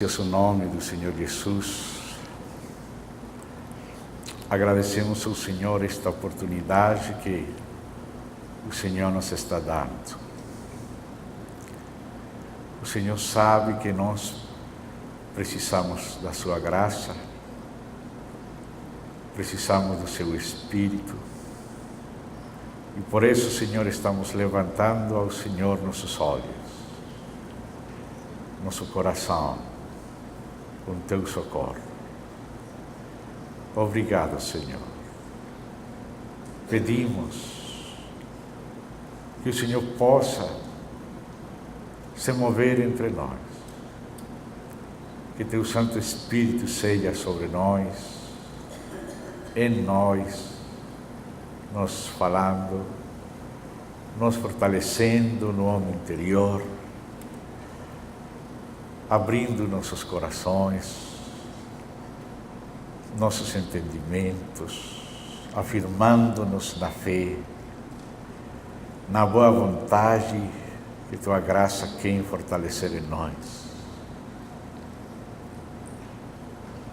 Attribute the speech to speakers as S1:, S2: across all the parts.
S1: O nome do Senhor Jesus, agradecemos ao Senhor esta oportunidade que o Senhor nos está dando. O Senhor sabe que nós precisamos da sua graça, precisamos do seu Espírito, e por isso, Senhor, estamos levantando ao Senhor nossos olhos, nosso coração, com teu socorro. Obrigado, Senhor. Pedimos que o Senhor possa se mover entre nós, que teu Santo Espírito seja sobre nós, em nós, nos falando, nos fortalecendo no homem interior, abrindo nossos corações, nossos entendimentos, afirmando-nos na fé, na boa vontade que tua graça quer fortalecer em nós.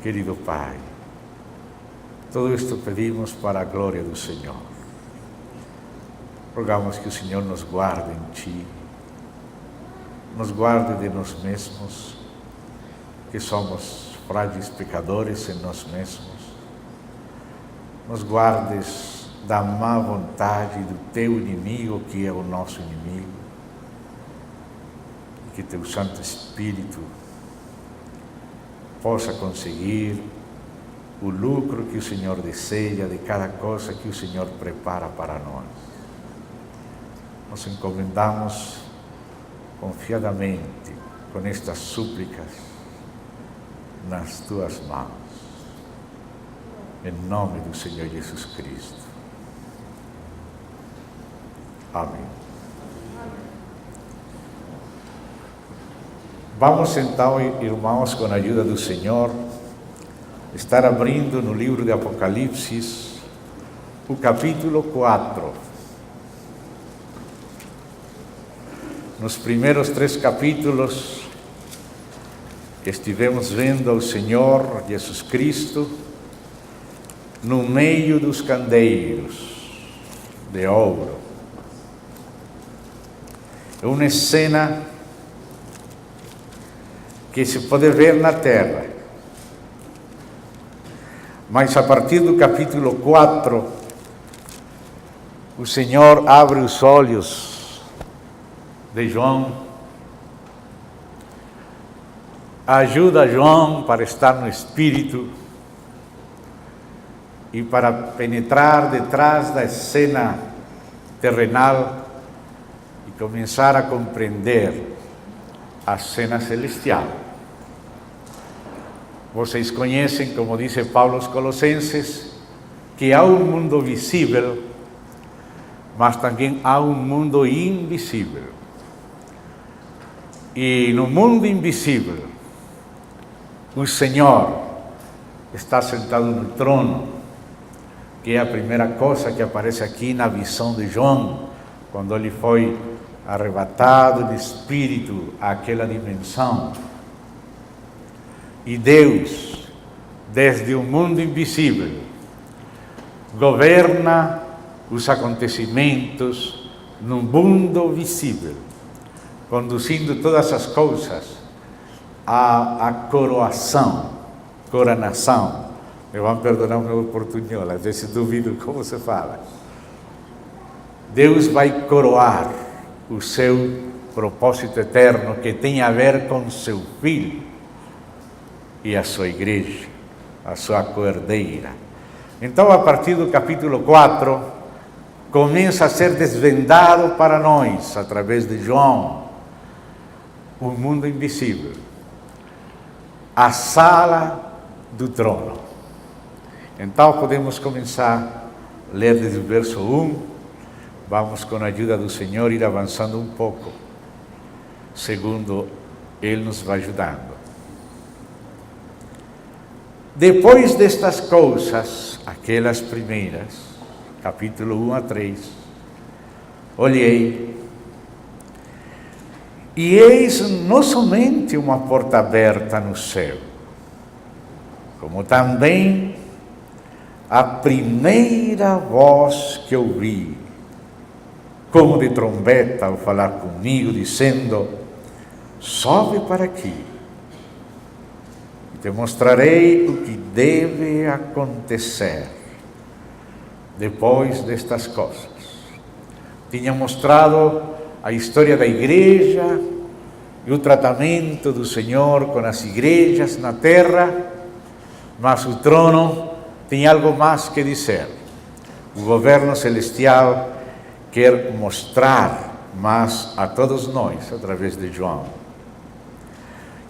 S1: Querido Pai, tudo isto pedimos para a glória do Senhor. Rogamos que o Senhor nos guarde em Ti, nos guarde de nós mesmos, que somos frágeis pecadores em nós mesmos. Nos guardes da má vontade do teu inimigo, que é o nosso inimigo. E que teu Santo Espírito possa conseguir o lucro que o Senhor deseja de cada coisa que o Senhor prepara para nós. Nos encomendamos confiadamente com estas súplicas nas tuas mãos, em nome do Senhor Jesus Cristo. Amém. Vamos então, irmãos, com a ajuda do Senhor, estar abrindo no livro de Apocalipse, o capítulo 4. Nos primeiros 3 capítulos, estivemos vendo ao Senhor Jesus Cristo no meio dos candeeiros de ouro. É uma cena que se pode ver na terra, mas a partir do capítulo 4, o Senhor abre os olhos de João, ajuda João para estar no Espírito e para penetrar detrás da cena terrenal e começar a compreender a cena celestial. Vocês conhecem, como diz Paulo aos Colossenses, que há um mundo visível, mas também há um mundo invisível. E no mundo invisível, o Senhor está sentado no trono, que é a primeira coisa que aparece aqui na visão de João, quando ele foi arrebatado de espírito àquela dimensão. E Deus, desde o mundo invisível, governa os acontecimentos no mundo visível, conduzindo todas as coisas à coroação. Me vão perdonar o meu portunhol, às vezes duvido como se fala. Deus vai coroar o seu propósito eterno, que tem a ver com seu Filho e a sua igreja, a sua cordeira. Então, a partir do capítulo 4, começa a ser desvendado para nós, através de João, o mundo invisível, a sala do trono. Então podemos começar a ler desde o verso 1, vamos com a ajuda do Senhor ir avançando um pouco, segundo Ele nos vai ajudando. Depois destas coisas, aquelas primeiras, capítulo 1 a 3, olhei, E eis não somente uma porta aberta no céu, como também a primeira voz que ouvi, como de trombeta ao falar comigo, dizendo: sobe para aqui, e te mostrarei o que deve acontecer depois destas coisas. Tinha mostrado a história da igreja e o tratamento do Senhor com as igrejas na terra, mas o trono tem algo mais que dizer. O governo celestial quer mostrar mais a todos nós, através de João.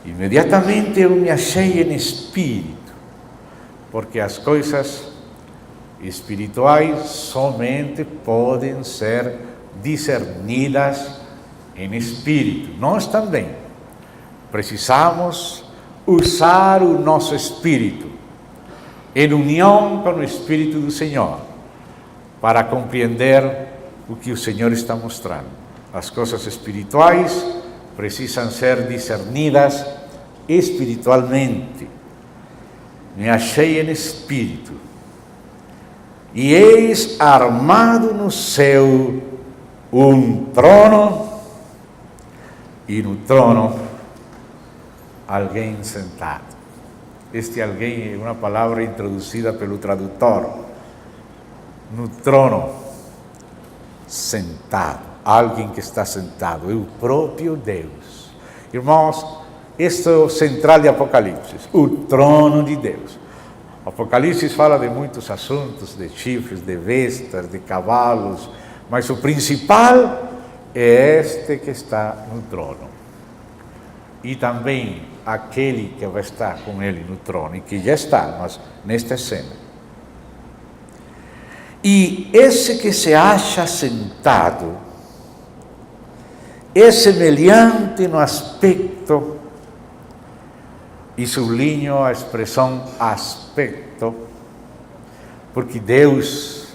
S1: Imediatamente eu me achei em espírito, porque as coisas espirituais somente podem ser discernidas em espírito. Nós também precisamos usar o nosso espírito em união com o Espírito do Senhor para compreender o que o Senhor está mostrando. As coisas espirituais precisam ser discernidas espiritualmente. Me achei em espírito, e eis armado no céu um trono, e no trono alguém sentado. Este alguém é uma palavra introduzida pelo tradutor. No trono, sentado, alguém que está sentado, é o próprio Deus. Irmãos, este é o central de Apocalipse, o trono de Deus. Apocalipse fala de muitos assuntos, de chifres, de bestas, de cavalos, mas o principal é este que está no trono. E também aquele que vai estar com ele no trono, e que já está, mas nesta cena. E esse que se acha sentado é semelhante no aspecto, e sublinho a expressão aspecto, porque Deus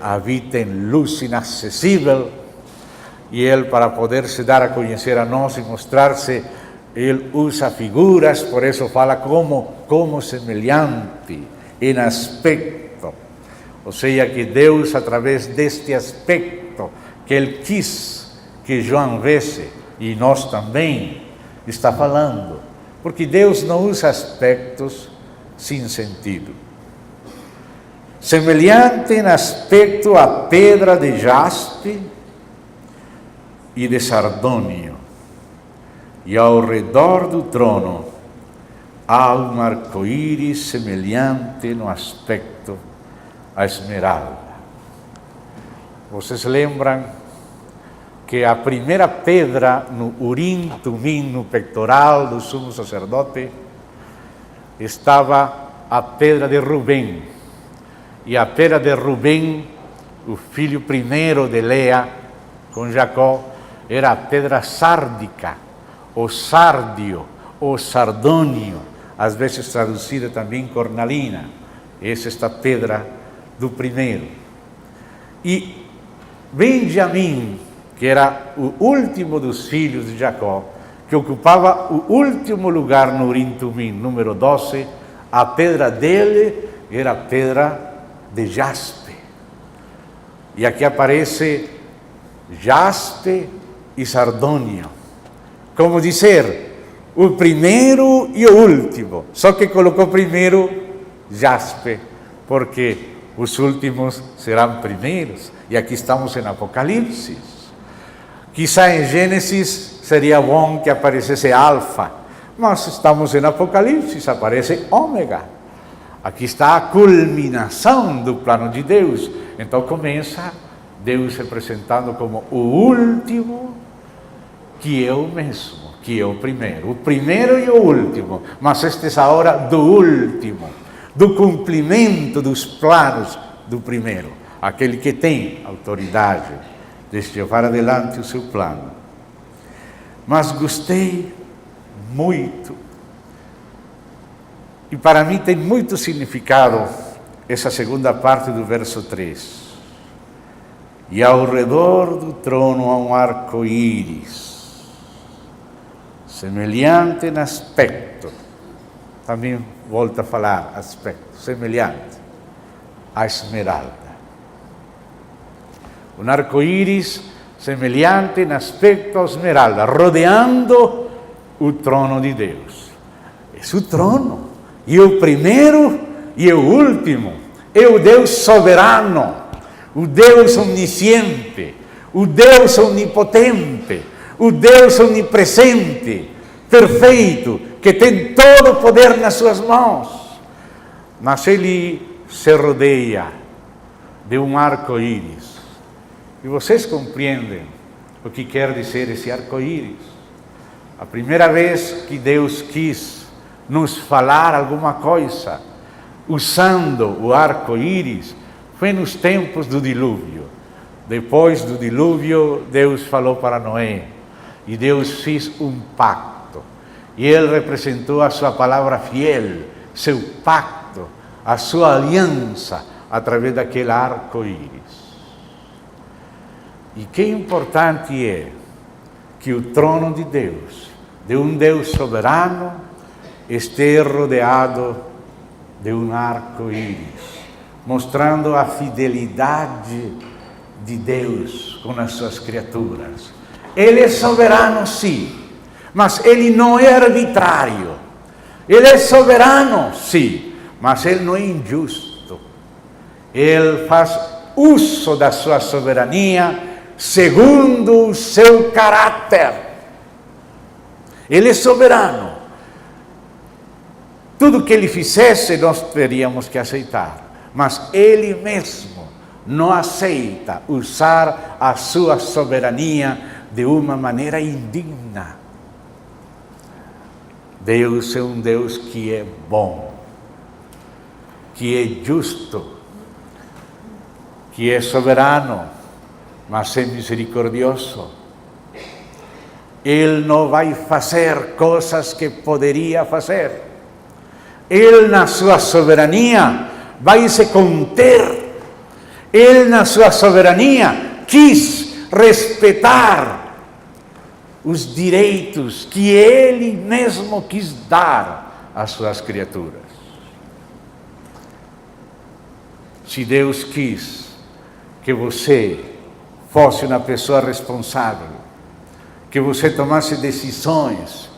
S1: habita em luz inacessível, e Ele, para poder se dar a conhecer a nós e mostrar-se, Ele usa figuras, por isso fala como semelhante em aspecto. Ou seja, que Deus, através deste aspecto que Ele quis que João visse, e nós também, está falando, porque Deus não usa aspectos sem sentido. Semelhante em aspecto a pedra de jaspe e de sardônio, e ao redor do trono há um arco-íris semelhante no aspecto a esmeralda. Vocês lembram que a primeira pedra no Urim Tumim, no pectoral do sumo sacerdote, estava a pedra de Rubem. E a pedra de Rubem, o filho primeiro de Lea, com Jacó, era a pedra sárdica, ou sárdio, ou sardônio, às vezes traduzida também cornalina. Essa é esta pedra do primeiro. E Benjamim, que era o último dos filhos de Jacó, que ocupava o último lugar no Urim Tumim, número 12, a pedra dele era a pedra de jaspe. E aqui aparece jaspe e sardônio. Como dizer, o primeiro e o último. Só que colocou primeiro jaspe, porque os últimos serão primeiros. E aqui estamos em Apocalipse. Quizá em Gênesis seria bom que aparecesse alfa, mas estamos em Apocalipse, aparece ômega. Aqui está a culminação do plano de Deus. Então começa Deus se apresentando como o último, que é o mesmo, que é o primeiro e o último, mas esta é a hora do último, do cumprimento dos planos do primeiro, aquele que tem autoridade de levar adelante o seu plano. Mas gostei muito, e para mim tem muito significado essa segunda parte do verso 3. E ao redor do trono há um arco-íris, semelhante em aspecto, também volta a falar aspecto, semelhante à esmeralda. Um arco-íris semelhante em aspecto à esmeralda, rodeando o trono de Deus. É o trono, e o primeiro e o último, é o Deus soberano, o Deus onisciente, o Deus onipotente, o Deus onipresente, perfeito, que tem todo o poder nas suas mãos. Mas ele se rodeia de um arco-íris. E vocês compreendem o que quer dizer esse arco-íris? A primeira vez que Deus quis nos falar alguma coisa usando o arco-íris foi nos tempos do dilúvio. Depois do dilúvio, Deus falou para Noé e Deus fez um pacto. E ele representou a sua palavra fiel, seu pacto, a sua aliança através daquele arco-íris. E que importante é que o trono de Deus, de um Deus soberano, esteja rodeado de um arco-íris, mostrando a fidelidade de Deus com as suas criaturas. Ele é soberano, sim, mas ele não é arbitrário. Ele é soberano, sim, mas ele não é injusto. Ele faz uso da sua soberania segundo o seu caráter. Ele é soberano. Tudo que ele fizesse, nós teríamos que aceitar. Mas ele mesmo não aceita usar a sua soberania de uma maneira indigna. Deus é um Deus que é bom, que é justo, que é soberano, mas é misericordioso. Ele não vai fazer coisas que poderia fazer. Ele, na sua soberania, vai se conter. Ele, na sua soberania, quis respeitar os direitos que ele mesmo quis dar às suas criaturas. Se Deus quis que você fosse uma pessoa responsável, que você tomasse decisões,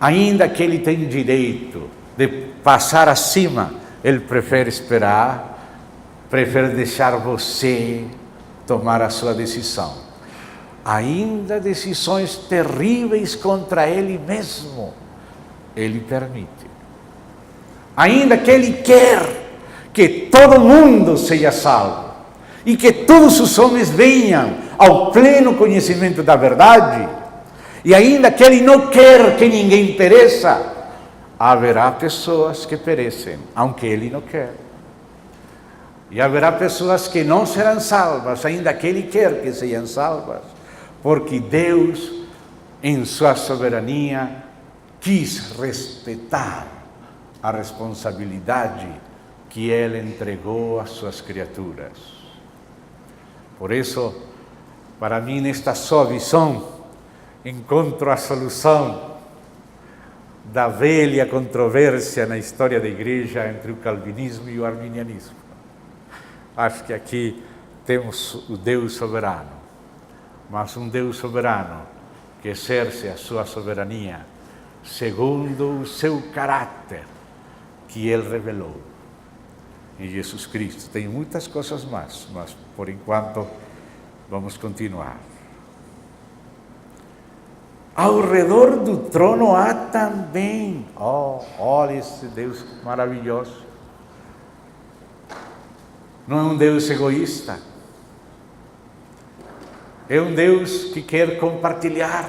S1: ainda que ele tenha direito de passar acima, ele prefere esperar, prefere deixar você tomar a sua decisão. Ainda decisões terríveis contra ele mesmo, ele permite. Ainda que ele quer que todo mundo seja salvo e que todos os homens venham ao pleno conhecimento da verdade, e ainda que ele não quer que ninguém pereça, haverá pessoas que perecem, aunque ele não quer. E haverá pessoas que não serão salvas, ainda que ele quer que sejam salvas, porque Deus, em sua soberania, quis respeitar a responsabilidade que ele entregou às suas criaturas. Por isso, para mim, nesta sua visão, encontro a solução da velha controvérsia na história da igreja entre o calvinismo e o arminianismo. Acho que aqui temos o Deus soberano, mas um Deus soberano que exerce a sua soberania segundo o seu caráter que ele revelou em Jesus Cristo. Tem muitas coisas mais, mas por enquanto vamos continuar. Ao redor do trono há também, olha esse Deus maravilhoso. Não é um Deus egoísta. É um Deus que quer compartilhar.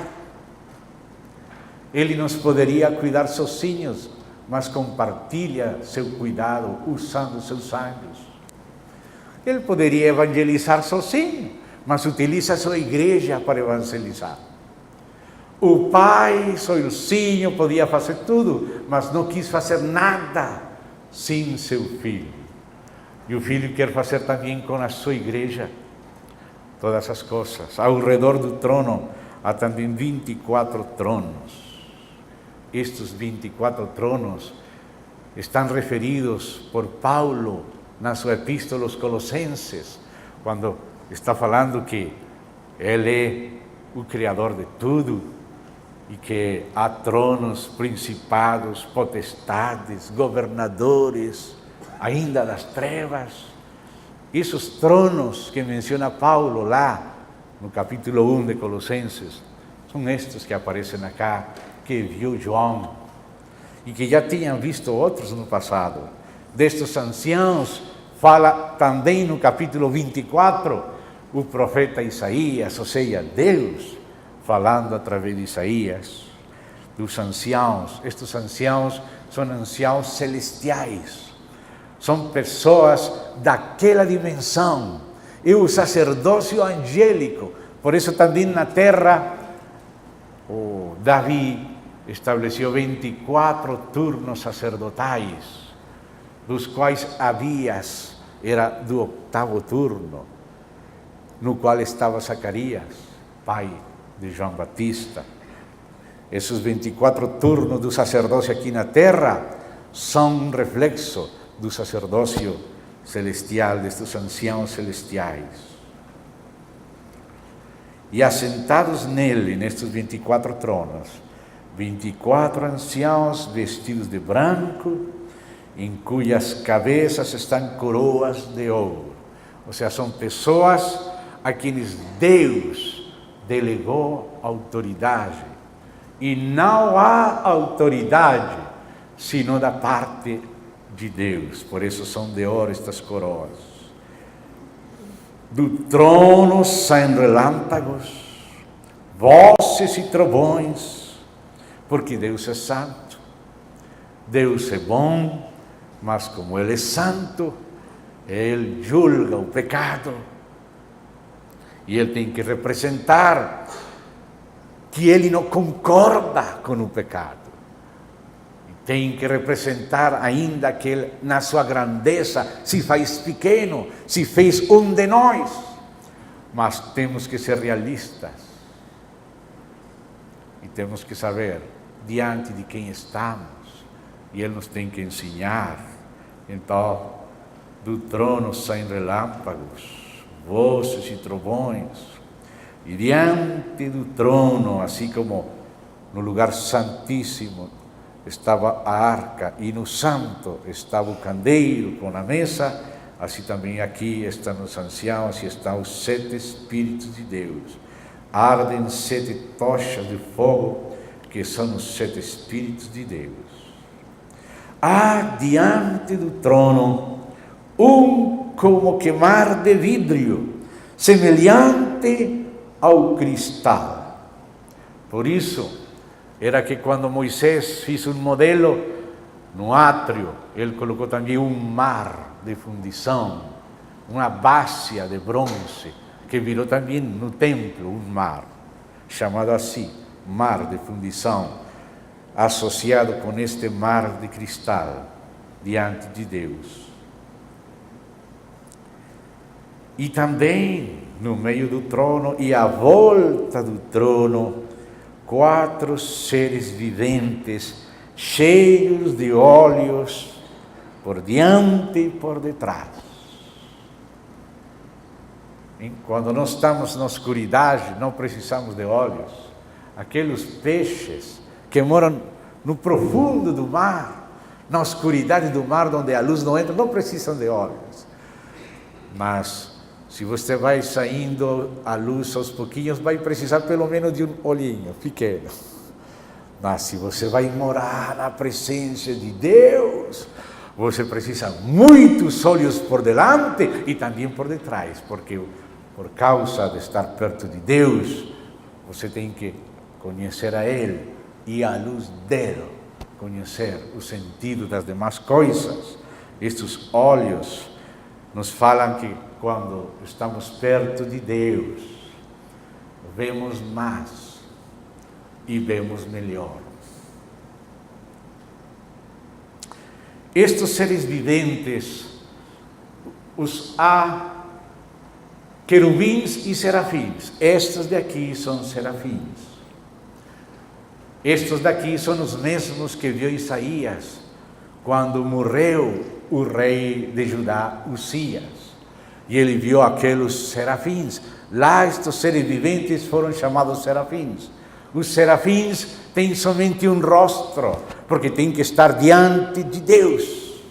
S1: Ele nos poderia cuidar sozinhos, mas compartilha seu cuidado usando seus anjos. Ele poderia evangelizar sozinho, mas utiliza a sua igreja para evangelizar. O pai, sozinho, podia fazer tudo, mas não quis fazer nada sem seu filho. E o filho quer fazer também com a sua igreja. todas as coisas. Ao redor do trono há também 24 tronos. Estes 24 tronos estão referidos por Paulo na sua epístola aos Colossenses, quando está falando que Ele é o Criador de tudo e que há tronos, principados, potestades, governadores, ainda das trevas. Esses tronos que menciona Paulo lá no capítulo 1 de Colossenses, são estes que aparecem acá, que viu João, e que já tinham visto outros no passado. Destes anciãos fala também no capítulo 24, o profeta Isaías, ou seja, Deus falando através de Isaías, dos anciãos. Estes anciãos são anciãos celestiais, são pessoas daquela dimensão, e o sacerdócio angélico. Por isso também na terra, Davi estabeleceu 24 turnos sacerdotais, dos quais Abias era do 8º turno, no qual estava Zacarias, pai de João Batista. Esses 24 turnos do sacerdócio aqui na terra são um reflexo do sacerdócio celestial, destes anciãos celestiais. E assentados nele, nestes 24 tronos, 24 anciãos vestidos de branco, em cujas cabeças estão coroas de ouro. Ou seja, são pessoas a quienes Deus delegou autoridade. E não há autoridade senão da parte de Deus. Por isso são de ouro estas coroas. Do trono saem relâmpagos, vozes e trovões, porque Deus é santo. Deus é bom, mas como Ele é santo, Ele julga o pecado. E Ele tem que representar que Ele não concorda com o pecado. Tem que representar ainda que Ele, na sua grandeza, se faz pequeno, se fez um de nós. Mas temos que ser realistas. E temos que saber diante de quem estamos. E Ele nos tem que ensinar. Então, do trono saem relâmpagos, vozes e trovões. E diante do trono, assim como no lugar santíssimo, estava a arca, e no santo estava o candeeiro com a mesa, assim também aqui estão os anciãos e estão os 7 Espíritos de Deus. Ardem 7 tochas de fogo, que são os 7 Espíritos de Deus. Há diante do trono como que mar de vidro, semelhante ao cristal. Por isso, era que quando Moisés fez um modelo no átrio, ele colocou também um mar de fundição, uma bácia de bronze, que virou também no templo um mar, chamado assim, mar de fundição, associado com este mar de cristal, diante de Deus. E também, no meio do trono e à volta do trono, 4 seres viventes, cheios de óleos, por diante e por detrás. E quando nós estamos na escuridade, não precisamos de óleos. Aqueles peixes que moram no profundo do mar, na escuridade do mar, onde a luz não entra, não precisam de óleos. Mas se você vai saindo à luz aos pouquinhos, vai precisar pelo menos de um olhinho pequeno. Mas se você vai morar na presença de Deus, você precisa muitos olhos por delante e também por detrás, porque por causa de estar perto de Deus, você tem que conhecer a Ele e à luz dele conhecer o sentido das demais coisas. Estes olhos nos falam que quando estamos perto de Deus, vemos mais e vemos melhor. Estes seres viventes, os há querubins e serafins. Estes daqui são serafins. Estes daqui são os mesmos que viu Isaías quando morreu o rei de Judá, Uzias. E ele viu aqueles serafins. Lá estes seres viventes foram chamados serafins. Os serafins têm somente um rosto, porque têm que estar diante de Deus.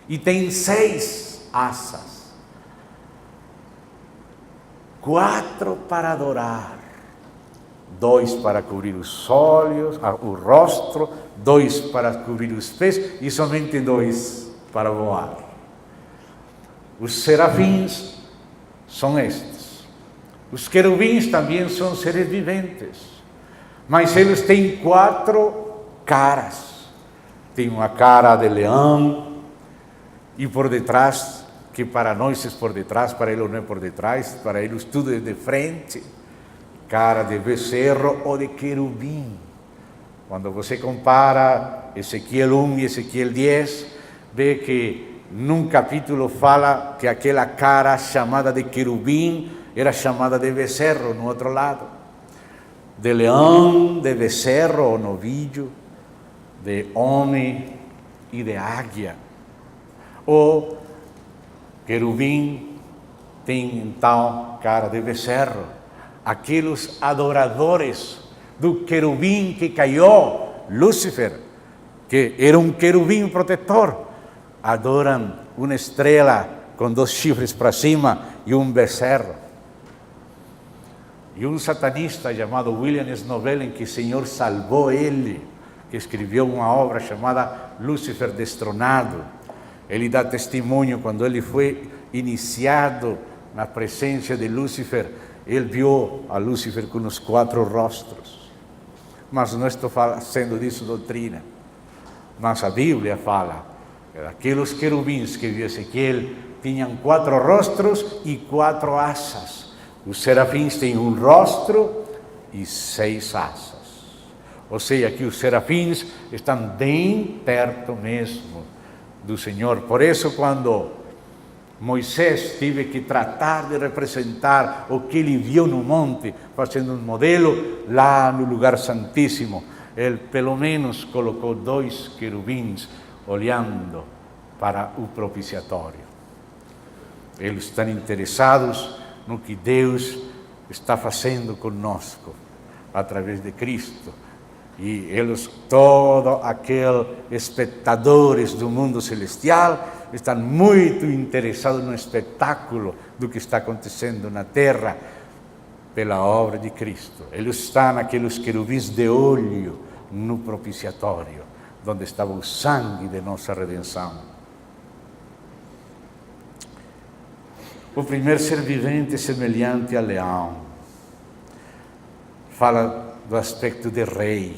S1: E têm 6 asas. 4 para adorar. 2 para cobrir os olhos, o rosto, 2 para cobrir os pés e somente 2 para voar. Os serafins são estes. Os querubins também são seres viventes, mas eles têm 4 caras. Tem uma cara de leão e por detrás, que para nós é por detrás, para eles não é por detrás, para eles tudo é de frente. Cara de becerro ou de querubim. Quando você compara Ezequiel 1 e Ezequiel 10, vê que num capítulo fala que aquela cara chamada de querubim era chamada de becerro no outro lado. De leão, de becerro ou novilho, de homem e de águia. O querubim tem então cara de becerro. Aqueles adoradores do querubim que caiu, Lúcifer, que era um querubim protetor, adoram uma estrela com 2 chifres para cima e um becerro. E um satanista chamado William Snowellen, que o Senhor salvou ele, que escreveu uma obra chamada Lúcifer Destronado. Ele dá testemunho quando ele foi iniciado na presença de Lúcifer. Ele viu a Lúcifer com os 4 rostros. Mas não estou fazendo disso doutrina. Mas a Bíblia fala que aqueles querubins que viu Ezequiel tinham 4 rostros e 4 asas. Os serafins têm um rosto e 6 asas. Ou seja, que os serafins estão bem perto mesmo do Senhor. Por isso, quando Moisés teve que tratar de representar o que ele viu no monte, fazendo um modelo lá no lugar santíssimo. Ele pelo menos colocou 2 querubins olhando para o propiciatório. Eles estão interessados no que Deus está fazendo conosco através de Cristo. E eles, todos aqueles espectadores do mundo celestial, estão muito interessados no espetáculo do que está acontecendo na terra pela obra de Cristo. Eles estão aqueles querubins de olho no propiciatório, onde estava o sangue de nossa redenção. O primeiro ser vivente semelhante a leão. Fala do aspecto de rei.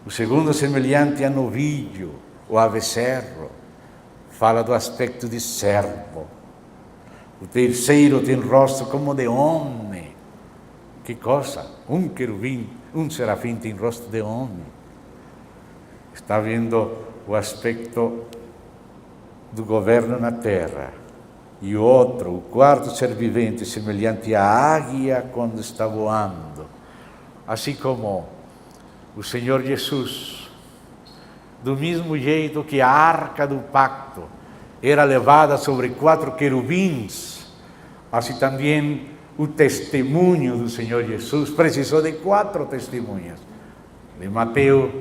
S1: O segundo semelhante a novilho ou a becerro. Fala do aspecto de servo. O terceiro tem rosto como de homem. Que coisa! Um querubim, um serafim tem rosto de homem. Está vendo o aspecto do governo na terra. E outro, o quarto ser vivente, semelhante à águia quando está voando. Assim como o Senhor Jesus, do mesmo jeito que a arca do pacto era levada sobre 4 querubins, assim também o testemunho do Senhor Jesus precisou de 4 testemunhas. De Mateus,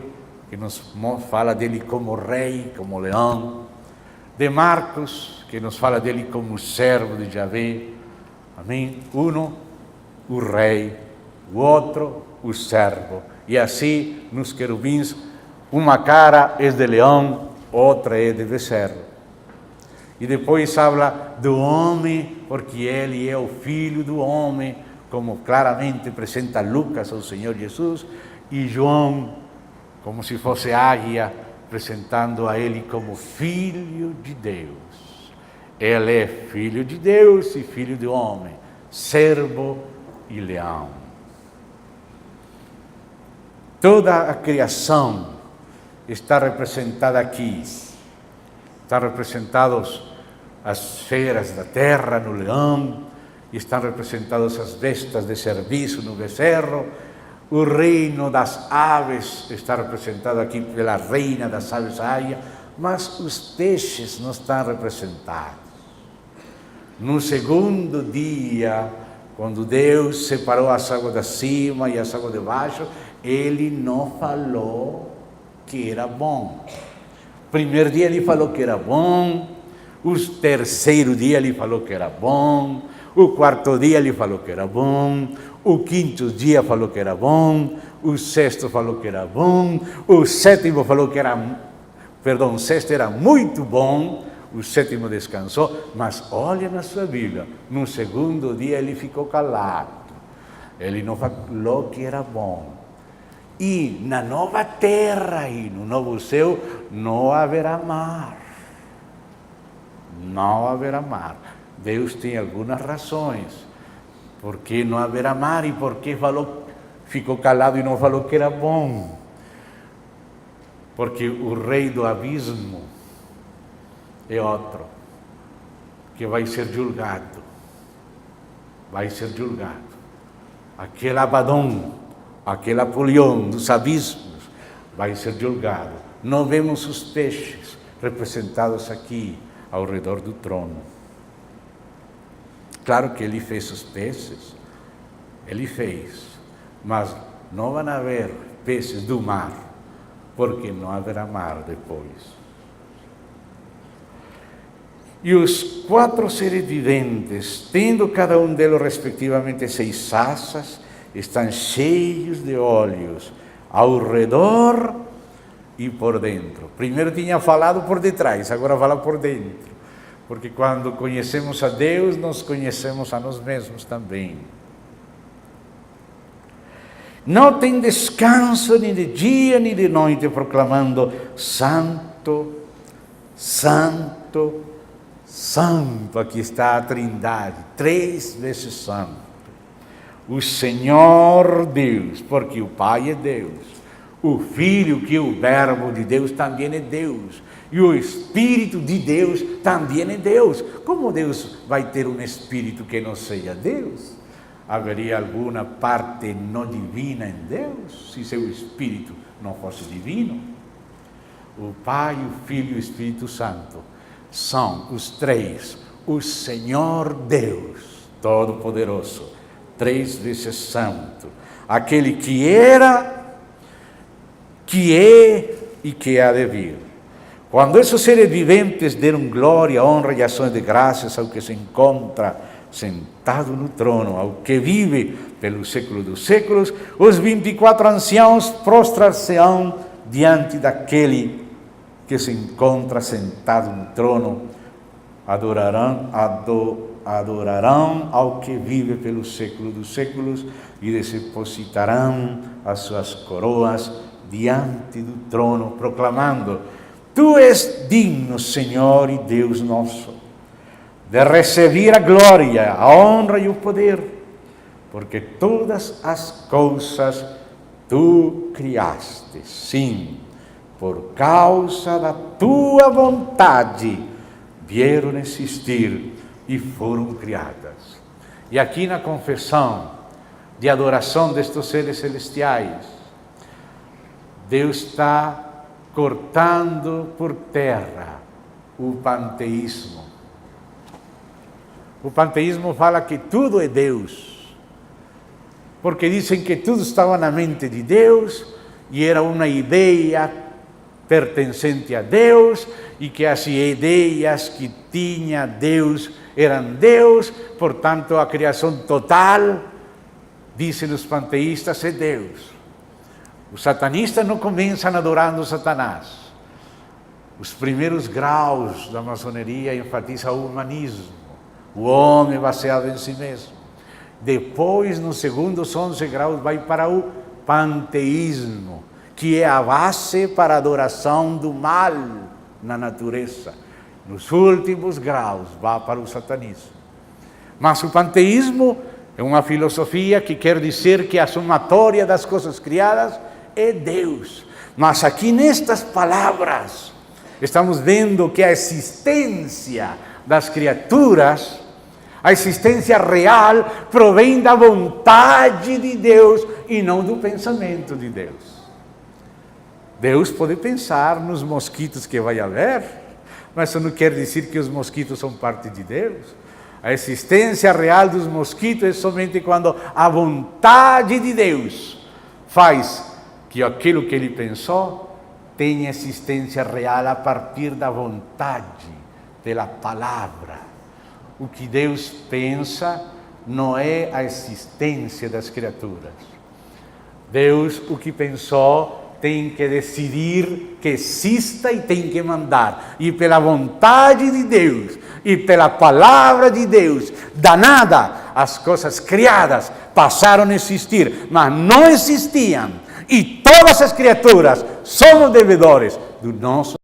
S1: que nos fala dele como rei, como leão. De Marcos, que nos fala dele como servo de Javé. Amém? Um, o rei, o outro, o servo. E assim, nos querubins, uma cara é de leão, outra é de becerro. E depois fala do homem, porque ele é o filho do homem, como claramente apresenta Lucas ao Senhor Jesus, e João, como se fosse águia, apresentando a ele como filho de Deus. Ele é filho de Deus e filho do homem, servo e leão. Toda a criação está representada aqui. Está representados as feras da terra no leão, e estão representadas as bestas de serviço no becerro. O reino das aves está representado aqui pela reina das aves, a águia, mas os peixes não estão representados. No segundo dia, quando Deus separou as águas de cima e as águas de baixo, Ele não falou que era bom. Primeiro dia Ele falou que era bom, o terceiro dia Ele falou que era bom, o quarto dia Ele falou que era bom, o quinto dia falou que era bom, o sexto falou que era bom, o sétimo falou que era, o sexto era muito bom, o sétimo descansou, mas olha na sua Bíblia, no segundo dia Ele ficou calado, Ele não falou que era bom. E na nova terra e no novo céu não haverá mar. Não haverá mar. Deus tem algumas razões. Por que não haverá mar e por que ficou calado e não falou que era bom? Porque o rei do abismo é outro, que vai ser julgado. Vai ser julgado. Aquele Abaddon, aquele Apolião dos abismos, vai ser julgado. Não vemos os peixes representados aqui ao redor do trono. Claro que Ele fez os peixes, Ele fez, mas não vão haver peixes do mar, porque não haverá mar depois. E os 4 seres viventes, tendo cada um deles respectivamente 6 asas, estão cheios de olhos ao redor e por dentro. Primeiro tinha falado por detrás, agora fala por dentro. Porque quando conhecemos a Deus, nós conhecemos a nós mesmos também. Não tem descanso nem de dia nem de noite, proclamando: Santo, Santo, Santo. Aqui está a Trindade, 3 vezes Santo. O Senhor Deus, porque o Pai é Deus. O Filho, que é o Verbo de Deus, também é Deus. E o Espírito de Deus também é Deus. Como Deus vai ter um Espírito que não seja Deus? Haveria alguma parte não divina em Deus, se seu Espírito não fosse divino? O Pai, o Filho e o Espírito Santo são os 3. O Senhor Deus Todo-Poderoso, 3 vezes Santo. Aquele que era, que é e que há de vir. Quando esses seres viventes deram glória, honra e ações de graças ao que se encontra sentado no trono, ao que vive pelo século dos séculos, os 24 anciãos prostrar-se-ão diante daquele que se encontra sentado no trono, adorarão ao que vive pelo século dos séculos e depositarão as suas coroas diante do trono, proclamando: Tu és digno, Senhor e Deus nosso, de receber a glória, a honra e o poder, porque todas as coisas Tu criaste, sim, por causa da Tua vontade, vieram existir e foram criadas. E aqui na confissão de adoração destes seres celestiais, Deus está cortando por terra o panteísmo. O panteísmo fala que tudo é Deus, porque dizem que tudo estava na mente de Deus e era uma ideia pertencente a Deus, e que as ideias que tinha Deus eram Deus, portanto a criação total, dizem os panteístas, é Deus. Os satanistas não começam adorando Satanás. Os primeiros graus da maçonaria enfatizam o humanismo, o homem baseado em si mesmo. Depois, nos segundos 11 graus, vai para o panteísmo, que é a base para a adoração do mal na natureza. Nos últimos graus, vai para o satanismo. Mas o panteísmo é uma filosofia que quer dizer que a somatória das coisas criadas é Deus. Mas aqui nestas palavras, estamos vendo que a existência das criaturas, a existência real provém da vontade de Deus e não do pensamento de Deus. Deus pode pensar nos mosquitos que vai haver, mas isso não quer dizer que os mosquitos são parte de Deus. A existência real dos mosquitos é somente quando a vontade de Deus faz que aquilo que ele pensou tenha existência real a partir da vontade, pela palavra. O que Deus pensa não é a existência das criaturas. Deus, o que pensou, tem que decidir que exista e tem que mandar. E pela vontade de Deus e pela palavra de Deus, da nada, as coisas criadas passaram a existir, mas não existiam. E todas as criaturas somos devedores do nosso